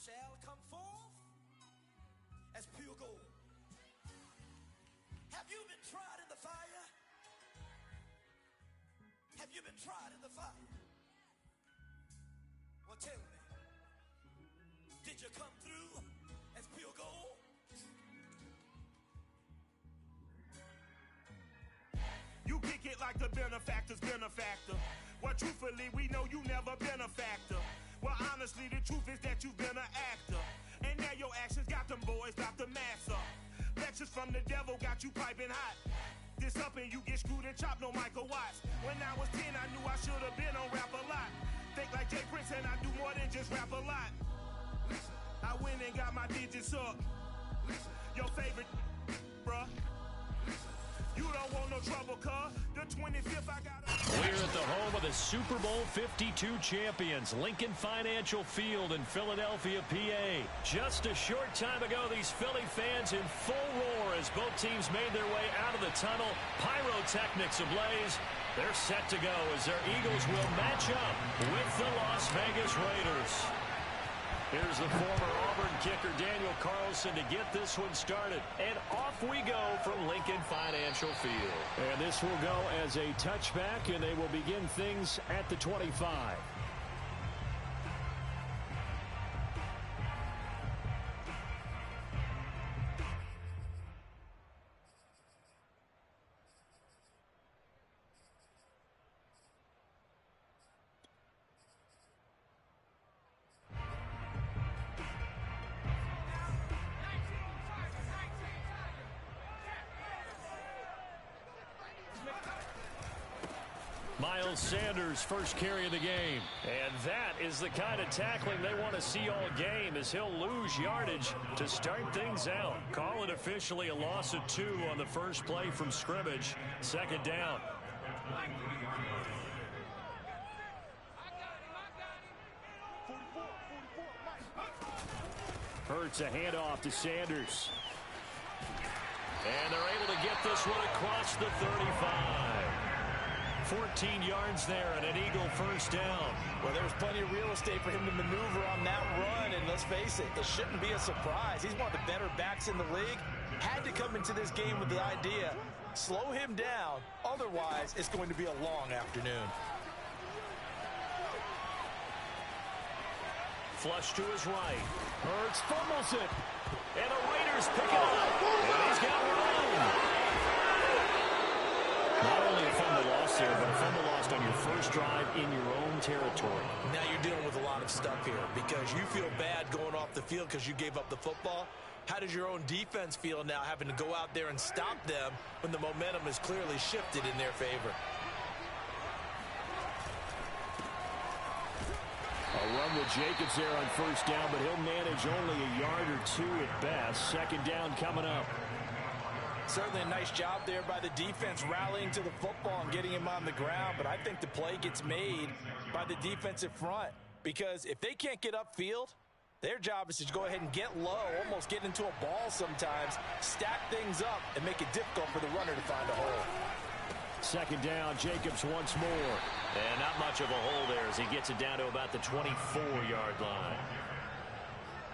shall come forth as pure gold. Have you been tried in the fire? Have you been tried in the fire? Well, tell me, did you come through as pure gold? You kick it like the benefactor's benefactor. Well, truthfully, we know you never been a factor. Well, honestly, the truth is that you've been an actor. And now your actions got them boys about to mass up. Lectures from the devil got you piping hot. This up and you get screwed and chopped, no Michael Watts. When I was 10, I knew I should have been on rap a lot. Think like Jay Prince and I do more than just rap a lot. I went and got my digits up. Your favorite, bruh. You don't want no trouble, cuz. The 25th I got. We're at the home of the Super Bowl 52 champions, Lincoln Financial Field in Philadelphia, PA. Just a short time ago, these Philly fans in full roar as both teams made their way out of the tunnel. Pyrotechnics ablaze. They're set to go as their Eagles will match up with the Las Vegas Raiders. Here's the former Auburn kicker, Daniel Carlson, to get this one started. And off we go from Lincoln Financial Field. And this will go as a touchback, and they will begin things at the 25. Miles Sanders, first carry of the game. And that is the kind of tackling they want to see all game as he'll lose yardage to start things out. Call it officially a loss of 2 on the first play from scrimmage. Second down. Hurts a handoff to Sanders. And they're able to get this one across the 35. 14 yards there and an Eagle first down. Well, there's plenty of real estate for him to maneuver on that run, and let's face it, it shouldn't be a surprise. He's one of the better backs in the league. Had to come into this game with the idea, slow him down, otherwise it's going to be a long afternoon. Flush to his right. Hurts fumbles it. And the Raiders pick it up. And he's got room. Not only a fumble loss there, but a fumble lost on your first drive in your own territory. Now you're dealing with a lot of stuff here because you feel bad going off the field because you gave up the football. How does your own defense feel now having to go out there and stop them when the momentum is clearly shifted in their favor? A run with Jacobs there on first down, but he'll manage only a yard or 2 at best. Second down coming up. Certainly a nice job there by the defense rallying to the football and getting him on the ground, but I think the play gets made by the defensive front because if they can't get upfield, their job is to go ahead and get low, almost get into a ball sometimes, stack things up, and make it difficult for the runner to find a hole. Second down, Jacobs once more. And not much of a hole there as he gets it down to about the 24-yard line.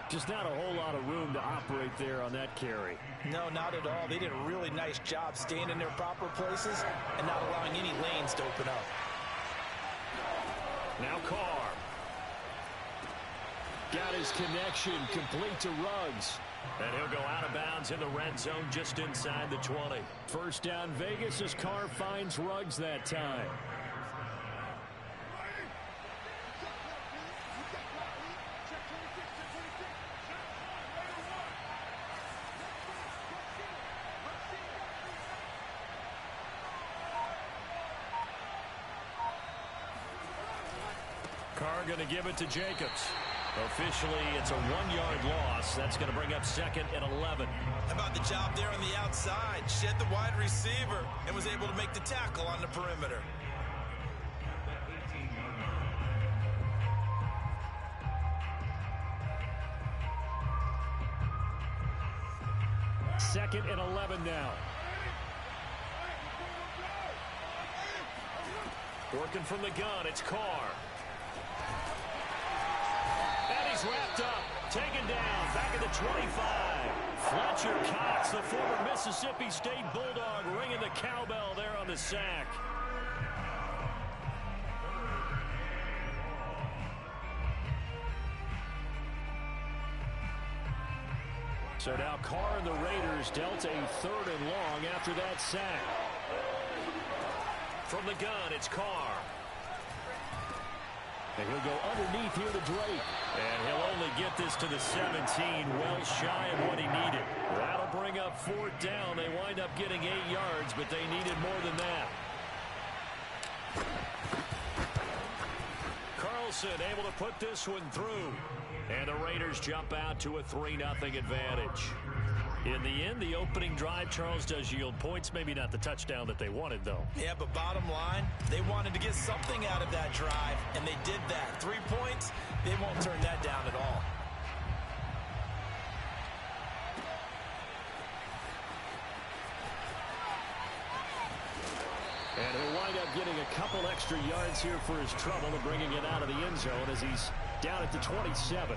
Just not a whole lot of room to operate there on that carry. No, not at all. They did a really nice job staying in their proper places and not allowing any lanes to open up. Now Carr. Got his connection complete to Ruggs. And he'll go out of bounds in the red zone just inside the 20. First down Vegas as Carr finds Ruggs that time. Carr going to give it to Jacobs. Officially, it's a 1-yard loss. That's going to bring up second and 11. How about the job there on the outside? Shed the wide receiver and was able to make the tackle on the perimeter. Second and 11 now. Working from the gun, it's Carr. And he's wrapped up. taken down back at the 25. Fletcher Cox, the former Mississippi State Bulldog, ringing the cowbell there on the sack. So now Carr and the Raiders dealt a 3rd and long after that sack. From the gun, it's Carr. And he'll go underneath here to Drake. And he'll only get this to the 17, well shy of what he needed. That'll bring up 4th down. They wind up getting 8 yards, but they needed more than that. Carlson able to put this one through. And the Raiders jump out to a 3-0 advantage. In the end, the opening drive, Charles, does yield points. Maybe not the touchdown that they wanted, though. Yeah, but bottom line, they wanted to get something out of that drive, and they did that. 3 points, they won't turn that down at all. And he'll wind up getting a couple extra yards here for his trouble and bringing it out of the end zone as he's down at the 27.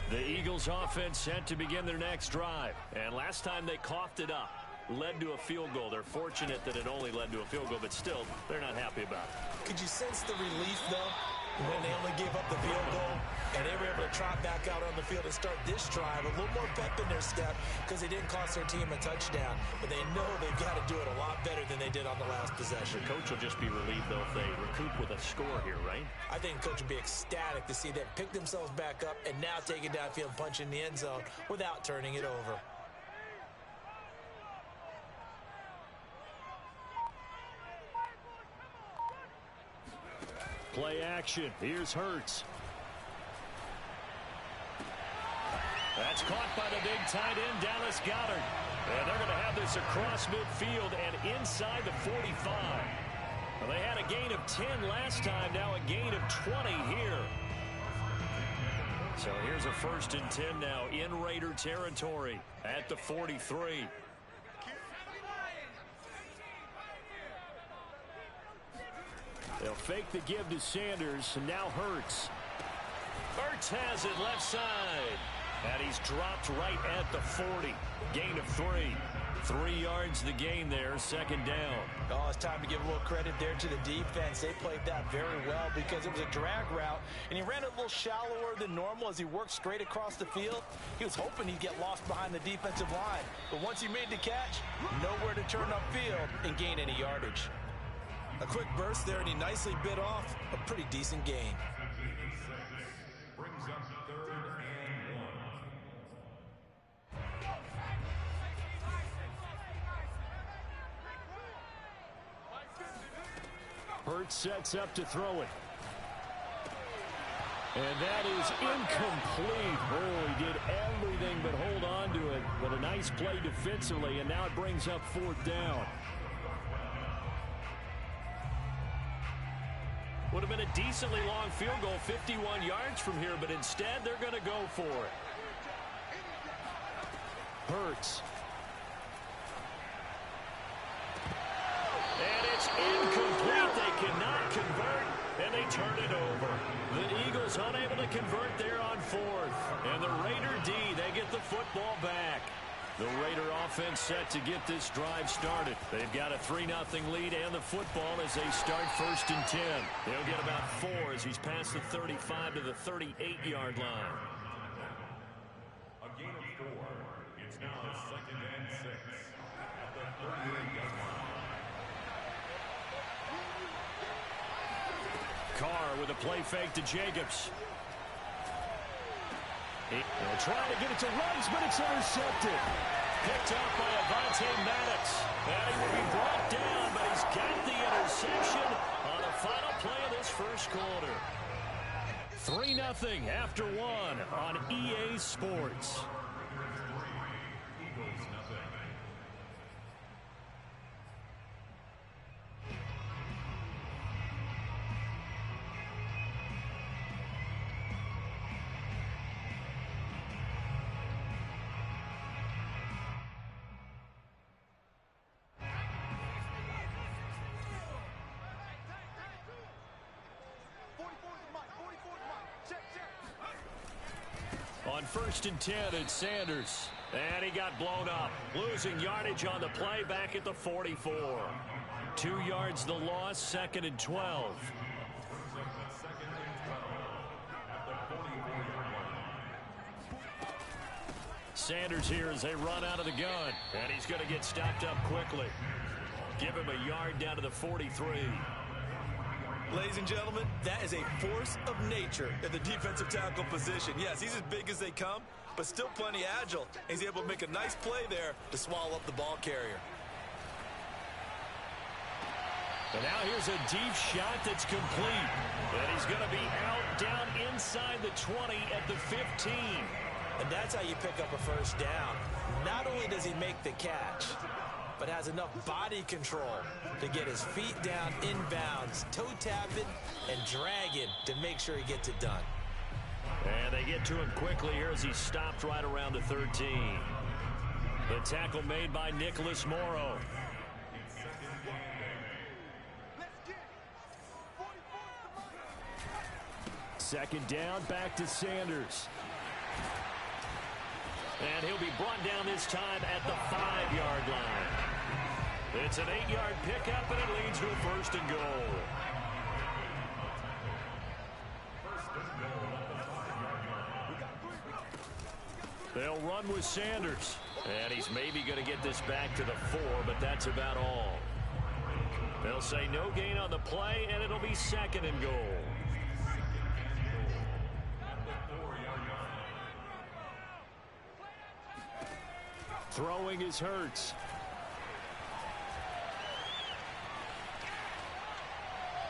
The Eagles offense set to begin their next drive. And last time they coughed it up, led to a field goal. They're fortunate that it only led to a field goal, but still, they're not happy about it. Could you sense the relief, though, when they only gave up the field goal and they were able to trot back out on the field and start this drive? A little more pep in their step because they didn't cost their team a touchdown. But they know they've got to do it a lot better than they did on the last possession. The coach will just be relieved, though, if they recoup with a score here, right? I think the coach will be ecstatic to see them pick themselves back up and now take it downfield, punch in the end zone without turning it over. Play action. Here's Hurts. That's caught by the big tight end, Dallas Goedert. And they're going to have this across midfield and inside the 45. Well, they had a gain of 10 last time, now a gain of 20 here. So here's a 1st and 10 now in Raider territory at the 43. They'll fake the give to Sanders, and now Hurts. Hurts has it left side. And he's dropped right at the 40. Gain of 3. 3 yards the gain there, 2nd down. Oh, it's time to give a little credit there to the defense. They played that very well because it was a drag route, and he ran it a little shallower than normal as he worked straight across the field. He was hoping he'd get lost behind the defensive line. But once he made the catch, nowhere to turn upfield and gain any yardage. A quick burst there, and he nicely bit off a pretty decent gain. Brings up 3rd and 1. Hurts sets up to throw it. And that is incomplete. Oh, he did everything but hold on to it. But a nice play defensively, and now it brings up 4th down. Would have been a decently long field goal, 51 yards from here, but instead they're going to go for it. Hurts. And it's incomplete. They cannot convert, and they turn it over. The Eagles unable to convert there on 4th. And the Raider D, they get the football back. The Raider offense set to get this drive started. They've got a 3-0 lead and the football as they start 1st and 10. They'll get about 4 as he's past the 35 to the 38-yard line. A gain of 4. It's now 2nd and 6 at the 38-yard line. Carr with a play fake to Jacobs. They'll try to get it to Rice, but it's intercepted. Picked up by Avonte Maddox. And he will be brought down, but he's got the interception on the final play of this first quarter. 3-0 after 1 on EA Sports. first and 10, it's Sanders. And he got blown up. Losing yardage on the play back at the 44. 2 yards the loss, 2nd and 12. Sanders here as they run out of the gun. And he's going to get stopped up quickly. Give him a yard down to the 43. Ladies and gentlemen, that is a force of nature in the defensive tackle position. Yes, he's as big as they come, but still plenty agile. He's able to make a nice play there to swallow up the ball carrier. And now here's a deep shot that's complete. And he's going to be out down inside the 20 at the 15. And that's how you pick up a first down. Not only does he make the catch, but has enough body control to get his feet down inbounds, toe tapping and dragging to make sure he gets it done. And they get to him quickly here as he stopped right around the 13. The tackle made by Nicholas Morrow. Second down, back to Sanders. And he'll be brought down this time at the 5-yard line. It's an 8-yard pickup, and it leads to a first and goal. They'll run with Sanders. And he's maybe going to get this back to the 4, but that's about all. They'll say no gain on the play, and it'll be 2nd and goal. Throwing is Hurts.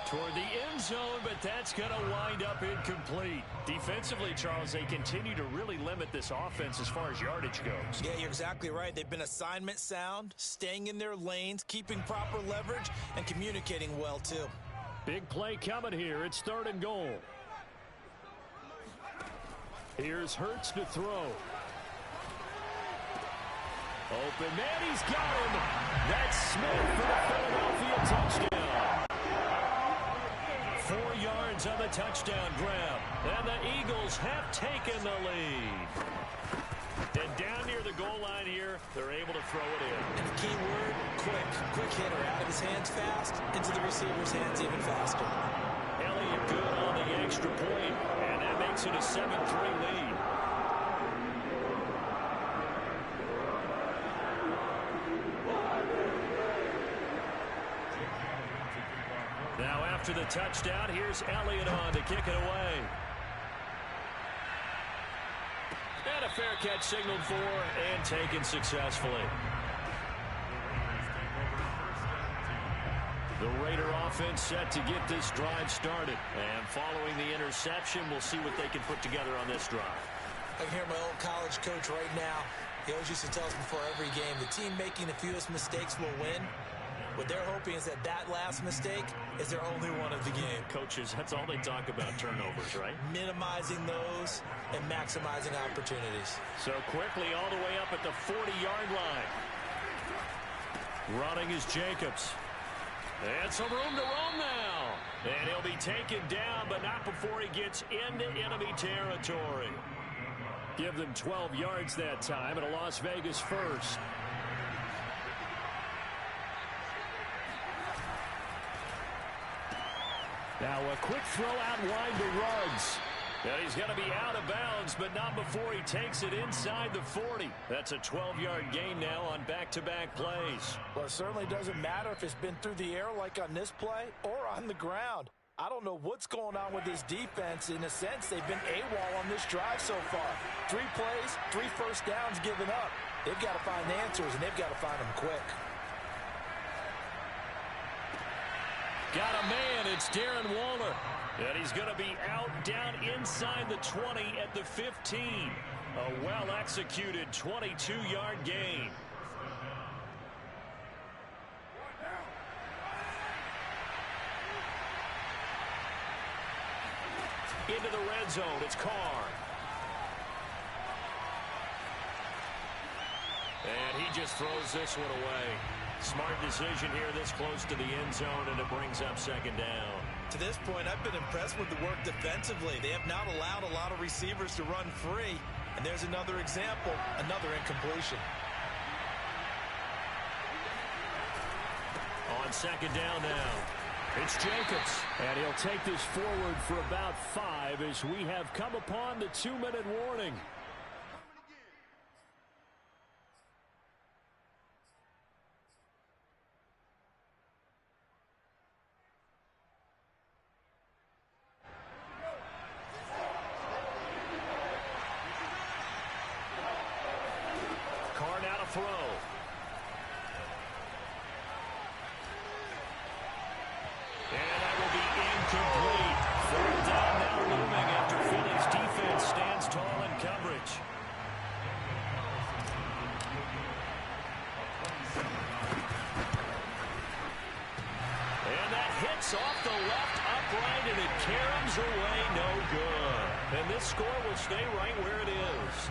Toward the end zone, but that's going to wind up incomplete. Defensively, Charles, they continue to really limit this offense as far as yardage goes. Yeah, you're exactly right. They've been assignment sound, staying in their lanes, keeping proper leverage, and communicating well, too. Big play coming here. It's 3rd and goal. Here's Hurts to throw. Open man, he's got him. That's Smith for the Philadelphia touchdown. 4 yards on the touchdown grab. And the Eagles have taken the lead. And down near the goal line here, they're able to throw it in. And the key word, quick. Quick hitter out of his hands fast, into the receiver's hands even faster. Elliott good on the extra point, and that makes it a 7-3 lead. Now after the touchdown, here's Elliott on to kick it away. And a fair catch signaled for and taken successfully. The Raider offense set to get this drive started. And following the interception, we'll see what they can put together on this drive. I can hear my old college coach right now. He always used to tell us before every game, the team making the fewest mistakes will win. What they're hoping is that that last mistake is their only one of the game. Coaches, that's all they talk about, turnovers, right? Minimizing those and maximizing opportunities. So quickly all the way up at the 40-yard line. Running is Jacobs. And some room to roam now. And he'll be taken down, but not before he gets into enemy territory. Give them 12 yards that time, and a Las Vegas first. Now a quick throw out wide to Ruggs. And he's going to be out of bounds, but not before he takes it inside the 40. That's a 12-yard gain now on back-to-back plays. Well, it certainly doesn't matter if it's been through the air like on this play or on the ground. I don't know what's going on with this defense. In a sense, they've been AWOL on this drive so far. 3 plays, 3 first downs given up. They've got to find answers, and they've got to find them quick. Got a man, it's Darren Waller. And he's going to be out down inside the 20 at the 15. A well-executed 22-yard gain. Into the red zone, it's Carr. And he just throws this one away. Smart decision here this close to the end zone, and it brings up 2nd down. To this point, I've been impressed with the work defensively. They have not allowed a lot of receivers to run free. And there's another example, another incompletion. On second down now, it's Jacobs. And he'll take this forward for about 5 as we have come upon the 2-minute warning. Carr now to throw. And that will be incomplete. Third down now looming after Philly's defense stands tall in coverage. And that hits off the left upright, and it caroms away no good. And this score will stay right where it is.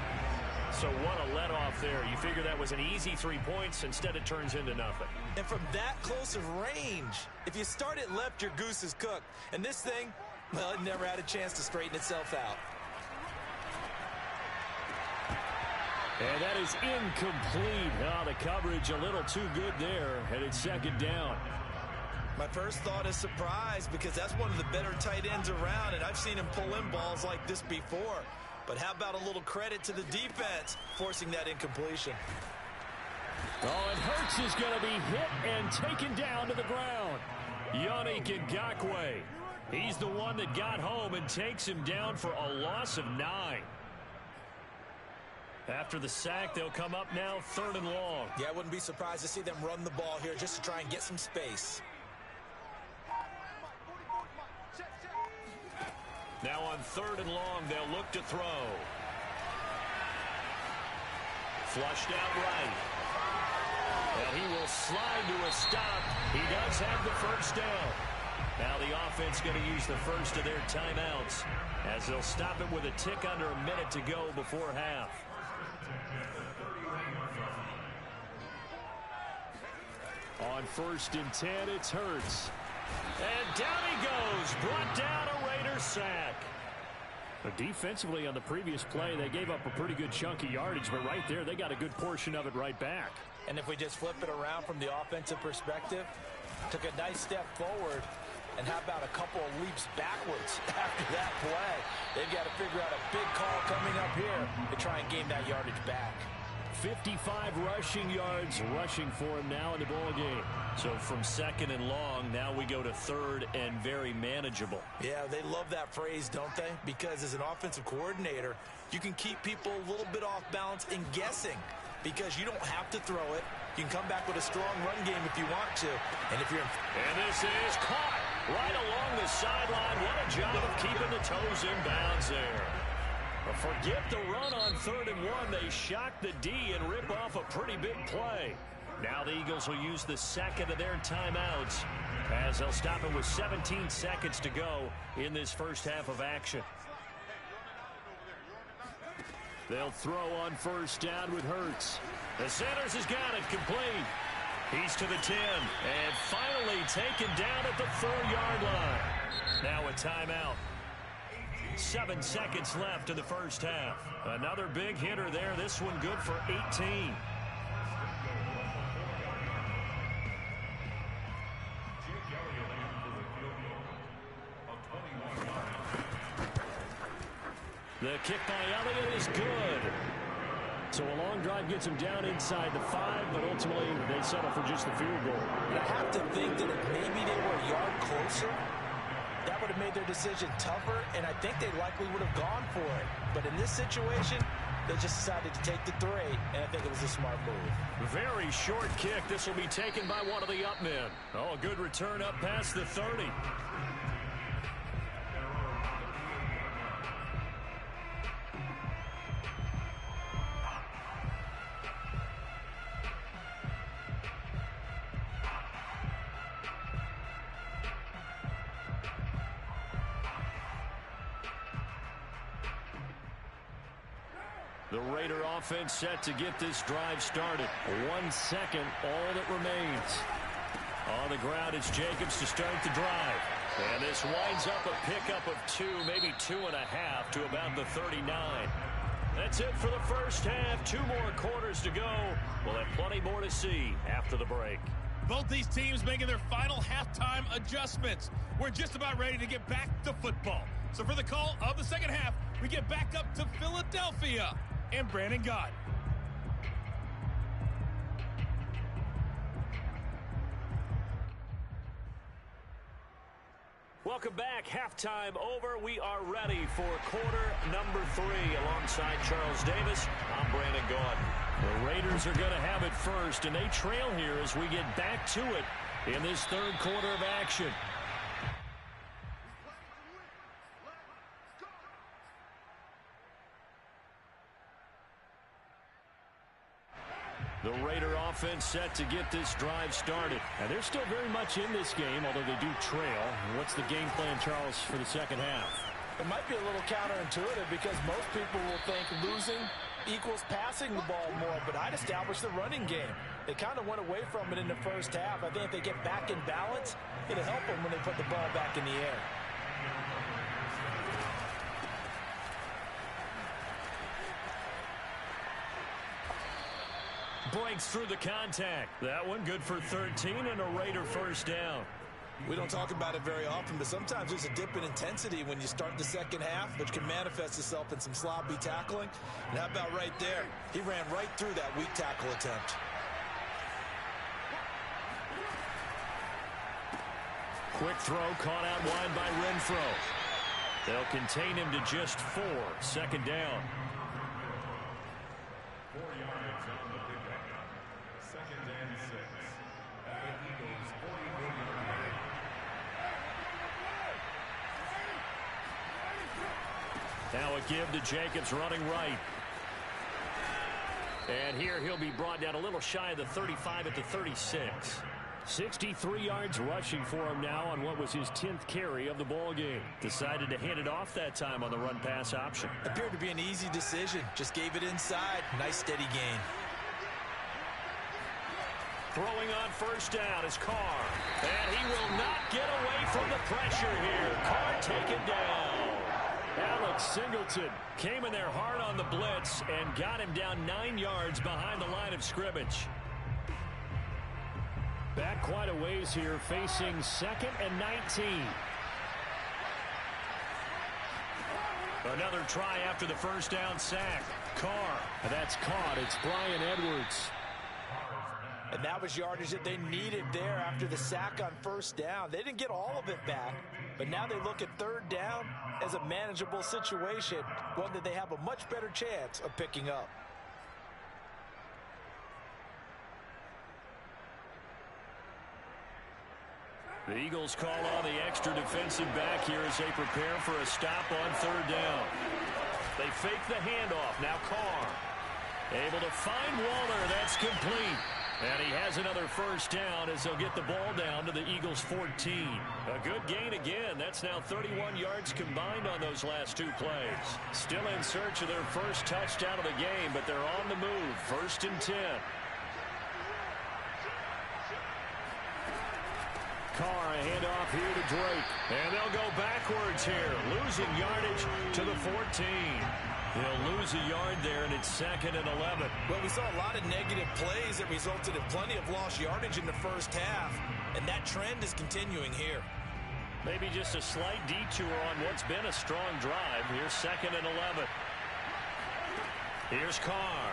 So what a let-off there. You figure that was an easy 3 points. Instead, it turns into nothing. And from that close of range, if you start it left, your goose is cooked. And this thing, well, it never had a chance to straighten itself out. And that is incomplete. Oh, the coverage a little too good there. And it's second down. My first thought is surprise, because that's one of the better tight ends around, and I've seen him pull in balls like this before. But how about a little credit to the defense forcing that incompletion? Oh, and Hurts is going to be hit and taken down to the ground. Yannick Ngakoue. He's the one that got home and takes him down for a loss of 9. After the sack, they'll come up now 3rd and long. Yeah, I wouldn't be surprised to see them run the ball here just to try and get some space. Now on 3rd and long, they'll look to throw. Flushed out right. And he will slide to a stop. He does have the first down. Now the offense going to use the first of their timeouts as they'll stop it with a tick under a minute to go before half. On 1st and 10, it's Hurts. And down he goes. Brought down a Raider sack. But defensively on the previous play, they gave up a pretty good chunk of yardage, but right there, they got a good portion of it right back. And if we just flip it around from the offensive perspective, took a nice step forward, and how about a couple of leaps backwards after that play? They've got to figure out a big call coming up here to try and gain that yardage back. 55 rushing yards rushing for him now in the ball game. So from 2nd and long, now we go to 3rd and very manageable. Yeah, they love that phrase, don't they? Because as an offensive coordinator, you can keep people a little bit off balance and guessing, because you don't have to throw it. You can come back with a strong run game if you want to. And if you're And this is caught right along the sideline. What a job of keeping the toes in bounds there. But forget the run on 3rd and 1. They shock the D and rip off a pretty big play. Now the Eagles will use the 2nd of their timeouts as they'll stop it with 17 seconds to go in this first half of action. They'll throw on 1st down with Hurts. The Sanders has got it complete. He's to the 10 and finally taken down at the 4-yard line. Now a timeout. 7 seconds left in the first half. Another big hitter there. This one good for 18. The kick by Elliott is good. So a long drive gets him down inside the 5, but ultimately they settle for just the field goal. I have to think that if maybe they were a yard closer, that would have made their decision tougher, and I think they likely would have gone for it. But in this situation, they just decided to take the 3, and I think it was a smart move. Very short kick. This will be taken by one of the up men. Oh, good return up past the 30. The Raider offense set to get this drive started. 1 second, all that remains. On the ground, it's Jacobs to start the drive. And this winds up a pickup of 2, maybe 2.5 to about the 39. That's it for the first half. 2 more quarters to go. We'll have plenty more to see after the break. Both these teams making their final halftime adjustments. We're just about ready to get back to football. So for the call of the second half, we get back up to Philadelphia and Brandon Gaudin. Welcome back. Halftime over. We are ready for quarter number 3. Alongside Charles Davis, I'm Brandon Gaudin. The Raiders are going to have it first, and they trail here as we get back to it in this third quarter of action. The Raider offense set to get this drive started. And they're still very much in this game, although they do trail. What's the game plan, Charles, for the second half? It might be a little counterintuitive because most people will think losing equals passing the ball more, but I'd establish the running game. They kind of went away from it in the first half. I think if they get back in balance, it'll help them when they put the ball back in the air. Breaks through the contact. That one good for 13 and a Raider first down. We don't talk about it very often, but sometimes there's a dip in intensity when you start the second half, which can manifest itself in some sloppy tackling. And how about right there? He ran right through that weak tackle attempt. Quick throw caught out wide by Renfro. They'll contain him to just 4. Second down. 4 yards on the pickup. 2nd and 6. At the Eagles' 44-yard line. Now a give to Jacobs running right. And here he'll be brought down a little shy of the 35 at the 36. 63 yards rushing for him now on what was his 10th carry of the ball game. Decided to hand it off that time on the run pass option. Appeared to be an easy decision. Just gave it inside. Nice steady gain. Throwing on first down is Carr. And he will not get away from the pressure here. Carr taken down. Alex Singleton came in there hard on the blitz and got him down 9 yards behind the line of scrimmage. Back quite a ways here, facing 2nd and 19. Another try after the first down sack. Carr. That's caught. It's Bryan Edwards. And that was yardage that they needed there after the sack on first down. They didn't get all of it back, but now they look at third down as a manageable situation, one that they have a much better chance of picking up. The Eagles call on the extra defensive back here as they prepare for a stop on third down. They fake the handoff. Now Carr. Able to find Waller. That's complete. And he has another first down as they'll get the ball down to the Eagles' 14. A good gain again. That's now 31 yards combined on those last 2 plays. Still in search of their first touchdown of the game, but they're on the move. 1st and 10. Carr, a handoff here to Drake. And they'll go backwards here, losing yardage to the 14. They'll lose a yard there, and it's 2nd and 11. Well, we saw a lot of negative plays that resulted in plenty of lost yardage in the first half, and that trend is continuing here. Maybe just a slight detour on what's been a strong drive. Here's 2nd and 11. Here's Carr.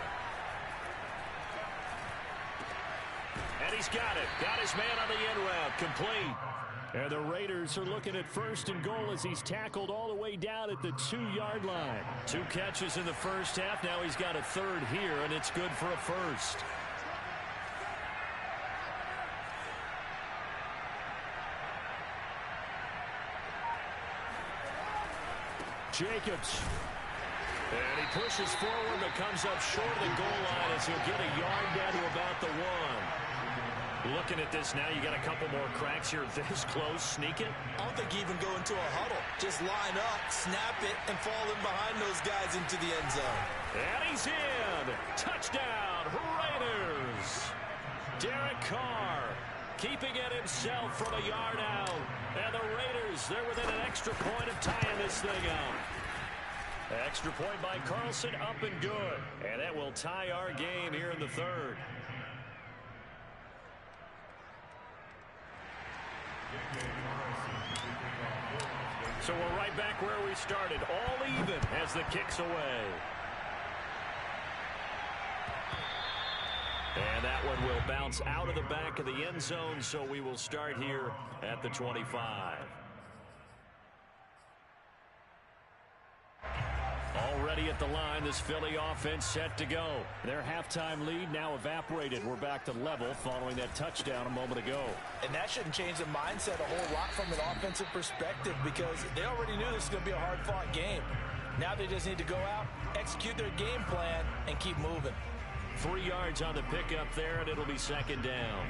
And he's got it. Got his man on the end route. Complete. And the Raiders are looking at 1st and goal as he's tackled all the way down at the 2-yard line. 2 catches in the first half. Now he's got a 3rd here, and it's good for a 1st. Jacobs. And he pushes forward but comes up short of the goal line as he'll get a yard down to about the 1. Looking at this now, you got a couple more cracks here this close. Sneak it. I don't think you even go into a huddle. Just line up, snap it, and fall in behind those guys into the end zone. And he's in. Touchdown, Raiders. Derek Carr keeping it himself from a yard out. And the Raiders, they're within an extra point of tying this thing out. Extra point by Carlson, up and good. And that will tie our game here in the third. So we're right back where we started, all even as the kick's away. And that one will bounce out of the back of the end zone, so we will start here at the 25. Already at the line, this Philly offense set to go. Their halftime lead now evaporated. We're back to level following that touchdown a moment ago. And that shouldn't change the mindset a whole lot from an offensive perspective because they already knew this was going to be a hard-fought game. Now they just need to go out, execute their game plan, and keep moving. 3 yards on the pickup there, and it'll be second down.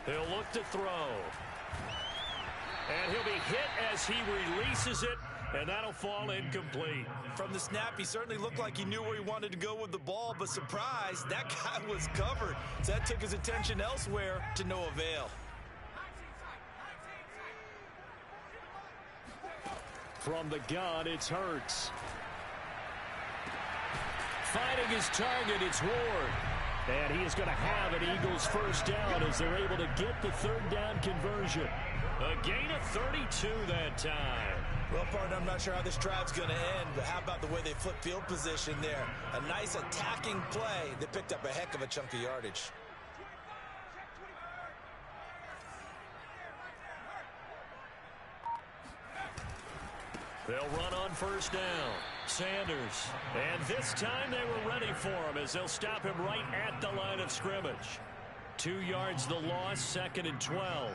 He'll look to throw. And he'll be hit as he releases it, and that'll fall incomplete. From the snap, he certainly looked like he knew where he wanted to go with the ball, but surprise, that guy was covered. So that took his attention elsewhere to no avail. From the gun, it's Hurts. Finding his target, it's Ward. And he is going to have an Eagles first down as they're able to get the third down conversion. A gain of 32 that time. Well, partner, I'm not sure how this drive's going to end, but how about the way they flip field position there? A nice attacking play that picked up a heck of a chunk of yardage. They'll run on first down. Sanders. And this time they were ready for him as they'll stop him right at the line of scrimmage. 2 yards the loss, 2nd and 12.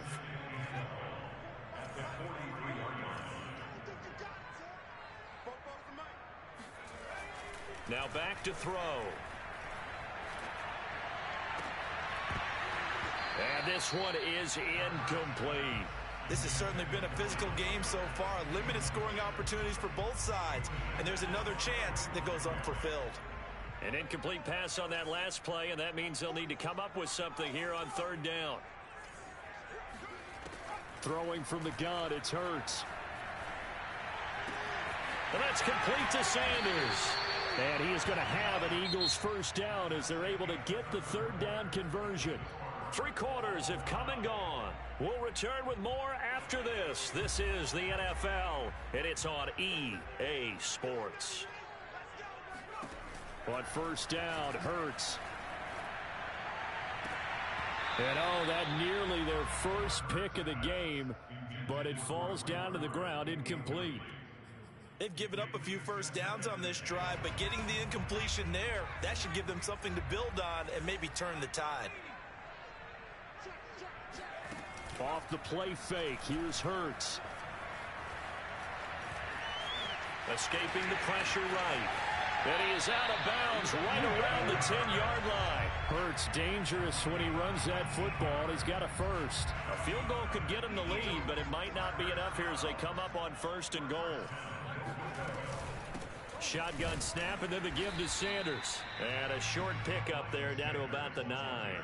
Now back to throw. And this one is incomplete. This has certainly been a physical game so far. Limited scoring opportunities for both sides. And there's another chance that goes unfulfilled. An incomplete pass on that last play, and that means they'll need to come up with something here on third down. Throwing from the gun, it's Hurts. And that's complete to Sanders. And he is going to have an Eagles first down as they're able to get the third down conversion. 3 quarters have come and gone. We'll return with more after this. This is the NFL, and it's on EA Sports. On first down, Hurts. And oh, that nearly their first pick of the game, but it falls down to the ground incomplete. They've given up a few first downs on this drive, but getting the incompletion there, that should give them something to build on and maybe turn the tide. Off the play fake, here's Hurts. Escaping the pressure right. And he is out of bounds right around the 10-yard line. Hurts dangerous when he runs that football. He's got a first. A field goal could get him the lead, but it might not be enough here as they come up on 1st and goal. Shotgun snap, and then the give to Sanders. And a short pickup there down to about the 9.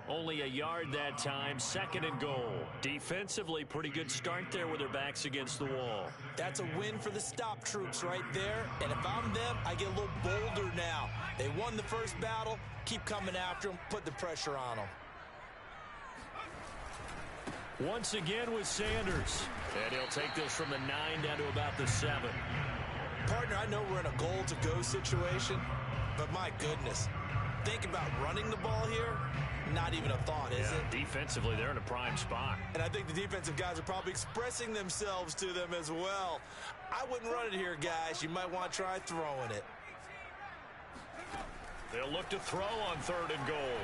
Only a yard that time, 2nd and goal. Defensively, pretty good start there with their backs against the wall. That's a win for the stop troops right there. And if I'm them, I get a little bolder now. They won the first battle. Keep coming after them. Put the pressure on them. Once again with Sanders. And he'll take this from the 9 down to about the 7. Partner, I know we're in a goal-to-go situation, but my goodness. Think about running the ball here. Not even a thought, is it? Defensively, they're in a prime spot. And I think the defensive guys are probably expressing themselves to them as well. I wouldn't run it here, guys. You might want to try throwing it. They'll look to throw on 3rd and goal.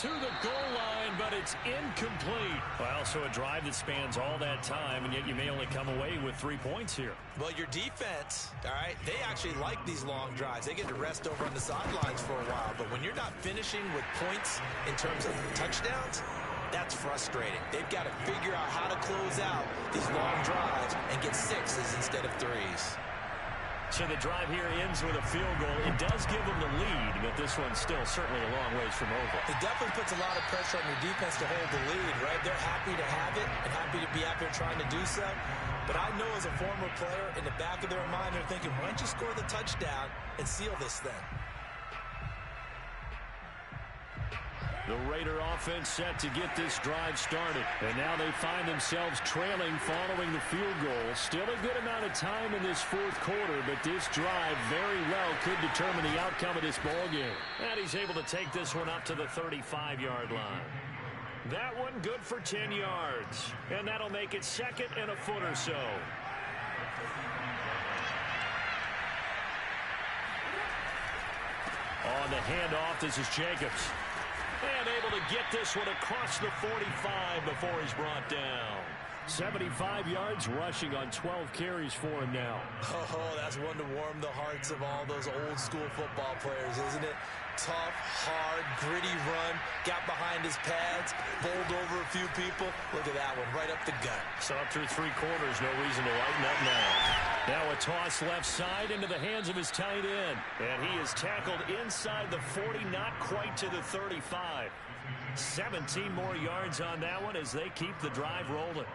To the goal line, but it's incomplete. Well, so a drive that spans all that time, and yet you may only come away with 3 points here. Well, your defense, all right, they actually like these long drives. They get to rest over on the sidelines for a while. But when you're not finishing with points in terms of touchdowns, that's frustrating. They've got to figure out how to close out these long drives and get 6s instead of 3s. So the drive here ends with a field goal. It does give them the lead, but this one's still certainly a long ways from over. It definitely puts a lot of pressure on your defense to hold the lead, right? They're happy to have it and happy to be out there trying to do so. But I know as a former player, in the back of their mind, they're thinking, why don't you score the touchdown and seal this thing? The Raider offense set to get this drive started. And now they find themselves trailing following the field goal. Still a good amount of time in this fourth quarter, but this drive very well could determine the outcome of this ballgame. And he's able to take this one up to the 35-yard line. That one good for 10 yards. And that'll make it second and a foot or so. On the handoff, this is Jacobs. And able to get this one across the 45 before he's brought down. 75 yards rushing on 12 carries for him now. Oh, that's one to warm the hearts of all those old school football players, isn't it? Tough, hard, gritty run, got behind his pads, bowled over a few people. Look at that one, right up the gut. So up through 3 quarters, no reason to lighten up now. Now a toss left side into the hands of his tight end. And he is tackled inside the 40, not quite to the 35. 17 more yards on that one as they keep the drive rolling.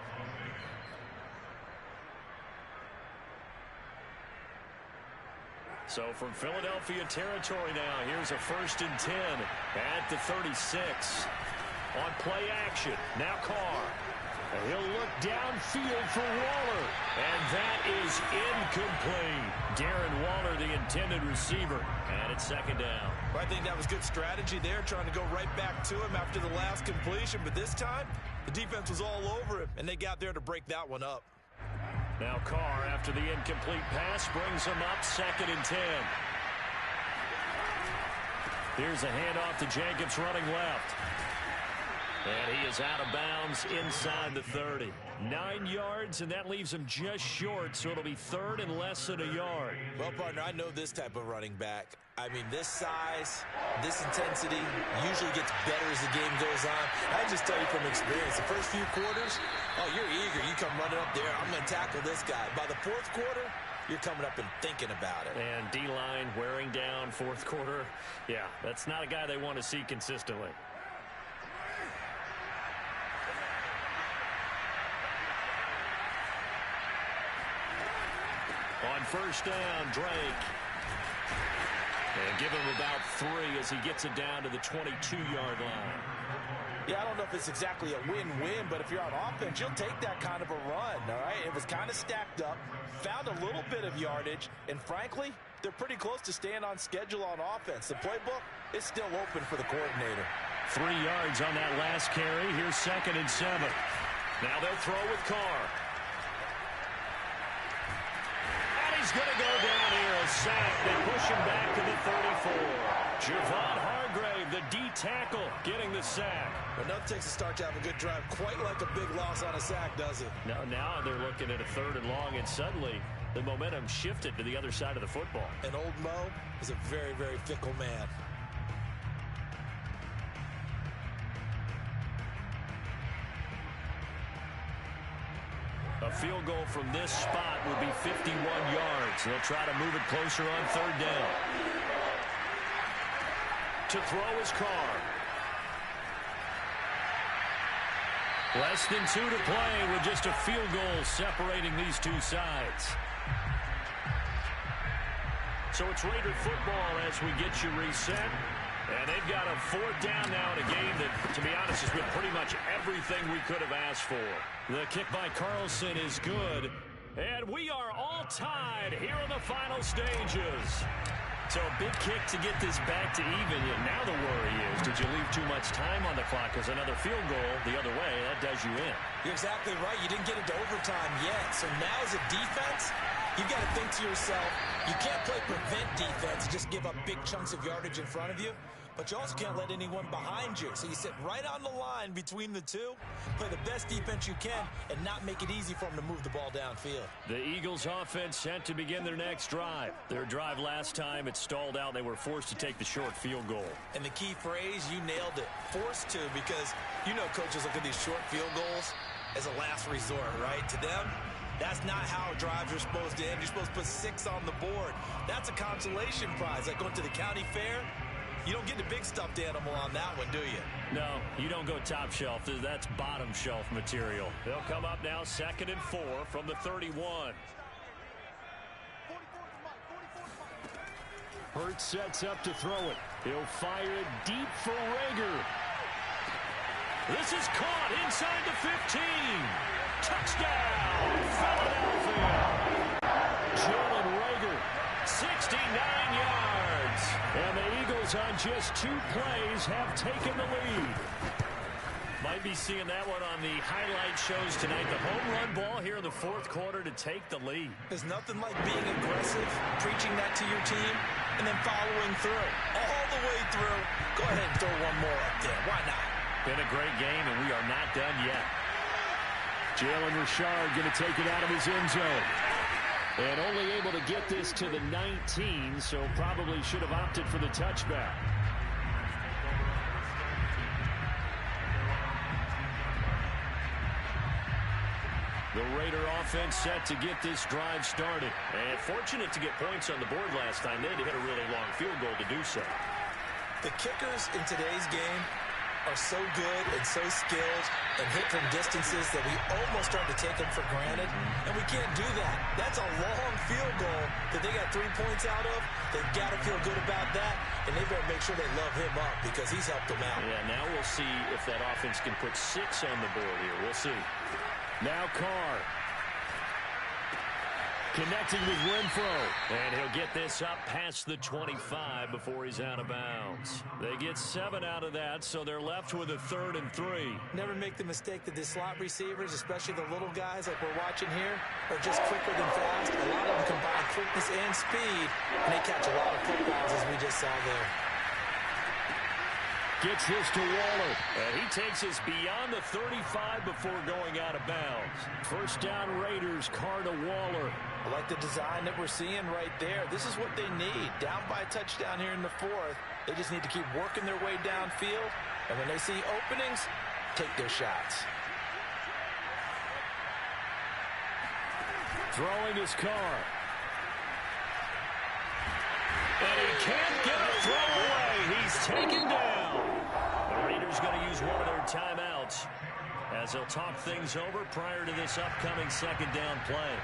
So from Philadelphia territory now, here's a 1st and 10 at the 36. On play action, now Carr. And he'll look downfield for Waller. And that is incomplete. Darren Waller, the intended receiver. And it's 2nd down. I think that was good strategy there, trying to go right back to him after the last completion. But this time, the defense was all over him, and they got there to break that one up. Now Carr, after the incomplete pass, brings him up 2nd and 10. Here's a handoff to Jacobs running left. And he is out of bounds inside the 30. 9 yards, and that leaves him just short, so it'll be 3rd and less than a yard. Well, partner, I know this type of running back. I mean, this size, this intensity usually gets better as the game goes on. I just tell you from experience, the first few quarters, oh, you're eager. You come running up there, I'm going to tackle this guy. By the 4th quarter, you're coming up and thinking about it. And D-line wearing down 4th quarter. Yeah, that's not a guy they want to see consistently. On 1st down, Drake. And give him about 3 as he gets it down to the 22-yard line. Yeah, I don't know if it's exactly a win-win, but if you're on offense, you'll take that kind of a run, all right? It was kind of stacked up, found a little bit of yardage, and frankly, they're pretty close to staying on schedule on offense. The playbook is still open for the coordinator. 3 yards on that last carry. Here's 2nd and 7. Now they'll throw with Carr. He's going to go down here, a sack. They push him back to the 34. Javon Hargrave, the D tackle, getting the sack. But nothing takes a start to have a good drive, quite like a big loss on a sack, does it? Now they're looking at a 3rd and long, and suddenly the momentum shifted to the other side of the football. And old Mo is a very, very fickle man. A field goal from this spot would be 51 yards. They'll try to move it closer on 3rd down. To throw is Carr. Less than 2 to play with just a field goal separating these two sides. So it's Raider football as we get you reset. And they've got a 4th down now in a game that, to be honest, has been pretty much everything we could have asked for. The kick by Carlson is good. And we are all tied here in the final stages. So a big kick to get this back to even. Now the worry is, did you leave too much time on the clock? Because another field goal the other way, that does you in. You're exactly right. You didn't get into overtime yet. So now as a defense, you've got to think to yourself, you can't play prevent defense, just give up big chunks of yardage in front of you. But you also can't let anyone behind you. So you sit right on the line between the two, play the best defense you can, and not make it easy for them to move the ball downfield. The Eagles offense set to begin their next drive. Their drive last time, it stalled out. They were forced to take the short field goal. And the key phrase, you nailed it, forced to, because you know coaches look at these short field goals as a last resort, right? To them, That's not how drives are supposed to end. You're supposed to put 6 on the board. That's a consolation prize. Like going to the county fair, you don't get the big stuffed animal on that one, do you? No, you don't go top shelf. That's bottom shelf material. They'll come up now 2nd and 4 from the 31. Hurts sets up to throw it. He'll fire it deep for Reagor. This is caught inside the 15. Touchdown, Philadelphia. Jalen Reagor, 69 yards. And the Eagles on just 2 plays have taken the lead. Might be seeing that one on the highlight shows tonight. The home run ball here in the 4th quarter to take the lead. There's nothing like being aggressive, preaching that to your team, and then following through. All the way through. Go ahead and throw one more up there. Why not? Been a great game, and we are not done yet. Jalen Richard going to take it out of his end zone. And only able to get this to the 19, so probably should have opted for the touchback. The Raider offense set to get this drive started. And fortunate to get points on the board last time. They had to hit a really long field goal to do so. The kickers in today's game are so good and so skilled and hit from distances that we almost start to take them for granted. And we can't do that. That's a long field goal that they got 3 points out of. They've got to feel good about that. And they better make sure they love him up because he's helped them out. Yeah, now we'll see if that offense can put 6 on the board here. We'll see. Now Carr. Connecting with Renfro. And he'll get this up past the 25 before he's out of bounds. They get 7 out of that, so they're left with a 3rd and 3. Never make the mistake that the slot receivers, especially the little guys like we're watching here, are just quicker than fast. A lot of them combine quickness and speed, and they catch a lot of footballs as we just saw there. Gets this to Waller. And he takes us beyond the 35 before going out of bounds. First down Raiders, Carr to Waller. I like the design that we're seeing right there. This is what they need. Down by a touchdown here in the 4th. They just need to keep working their way downfield. And when they see openings, take their shots. Throwing his Carr. And he can't get a throw away. He's taken down. The Raiders going to use one of their timeouts as they'll talk things over prior to this upcoming 2nd down play.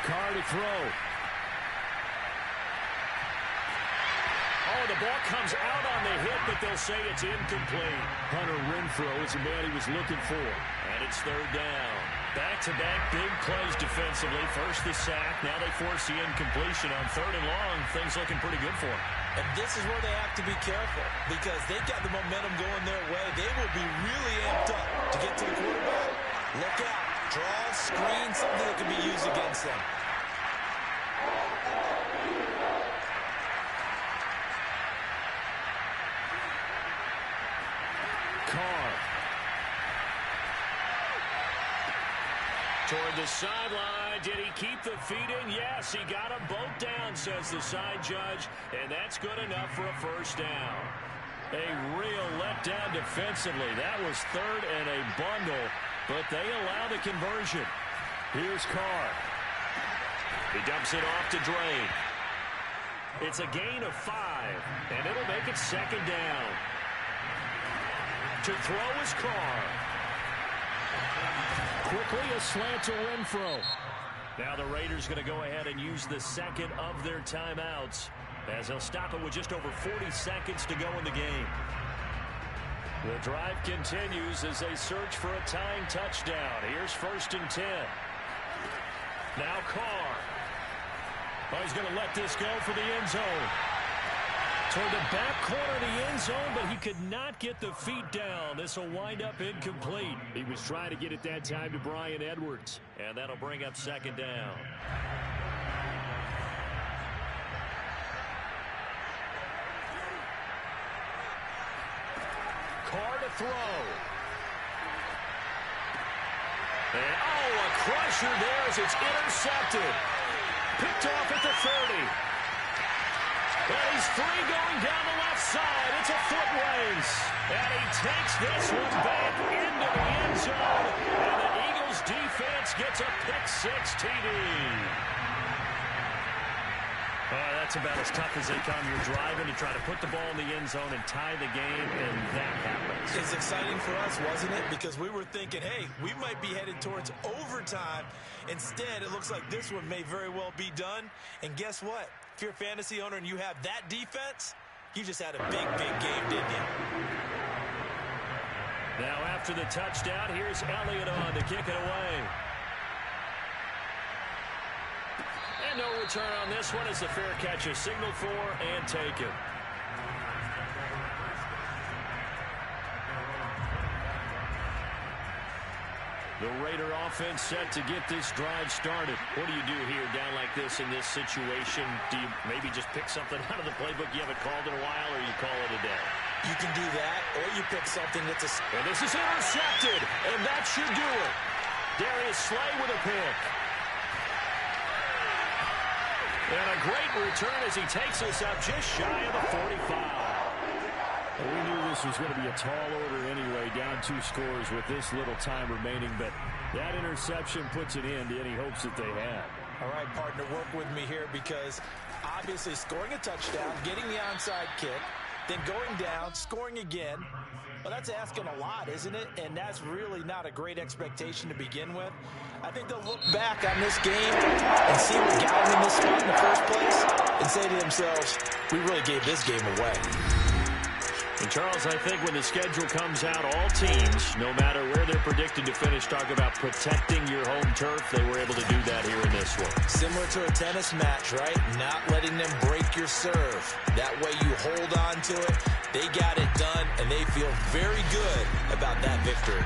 Carr to throw. Oh, the ball comes out on the hit, but they'll say it's incomplete. Hunter Renfro is the man he was looking for. And it's 3rd down. Back-to-back big plays defensively. First the sack. Now they force the incompletion on 3rd and long. Things looking pretty good for them. And this is where they have to be careful because they've got the momentum going their way. They will be really amped up to get to the quarterback. Look out. Draw, screen, something that can be used against them. Carr. Toward the sideline. Did he keep the feet in? Yes, he got them both down, says the side judge. And that's good enough for a first down. A real letdown defensively. That was 3rd and a bundle, but they allow the conversion. Here's Carr. He dumps it off to Drain. It's a gain of 5, and it'll make it 2nd down. To throw is Carr. Quickly a slant to Renfro. Now the Raiders going to go ahead and use the 2nd of their timeouts as they'll stop it with just over 40 seconds to go in the game. The drive continues as they search for a tying touchdown. Here's 1st and 10. Now Carr. Oh, he's going to let this go for the end zone. Toward the back corner of the end zone, but he could not get the feet down. This will wind up incomplete. He was trying to get it that time to Bryan Edwards. And that'll bring up 2nd down. Carr to throw. And, a crusher there as it's intercepted. Picked off at the 30. And he's free going down the left side. It's a foot race. And he takes this one back into the end zone. And the Eagles defense gets a pick-6 TD. That's about as tough as they come. You're driving to try to put the ball in the end zone and tie the game, and that happens. It's exciting for us, wasn't it? Because we were thinking, hey, we might be headed towards overtime. Instead, it looks like this one may very well be done. And guess what? If you're a fantasy owner and you have that defense, you just had a big, big game, didn't you? Now after the touchdown, here's Elliott on to kick it away. And no return on this one as the fair catch is signaled for and taken. The Raider offense set to get this drive started. What do you do here down like this in this situation? Do you maybe just pick something out of the playbook you haven't called in a while, or you call it a day? You can do that, or you pick something that's And this is intercepted, and that should do it. Darius Slay with a pick. And a great return as he takes us up just shy of the 45. Well, we knew this was going to be a tall order anyway, down 2 scores with this little time remaining, but that interception puts an end to any hopes that they had. All right, partner, work with me here because obviously scoring a touchdown, getting the onside kick, then going down, scoring again. Well, that's asking a lot, isn't it? And that's really not a great expectation to begin with. I think they'll look back on this game and see what got them in this spot in the first place and say to themselves, we really gave this game away. And Charles, I think when the schedule comes out, all teams, no matter where they're predicted to finish, talk about protecting your home turf. They were able to do that here in this one. Similar to a tennis match, right? Not letting them break your serve. That way you hold on to it. They got it done, and they feel very good about that victory.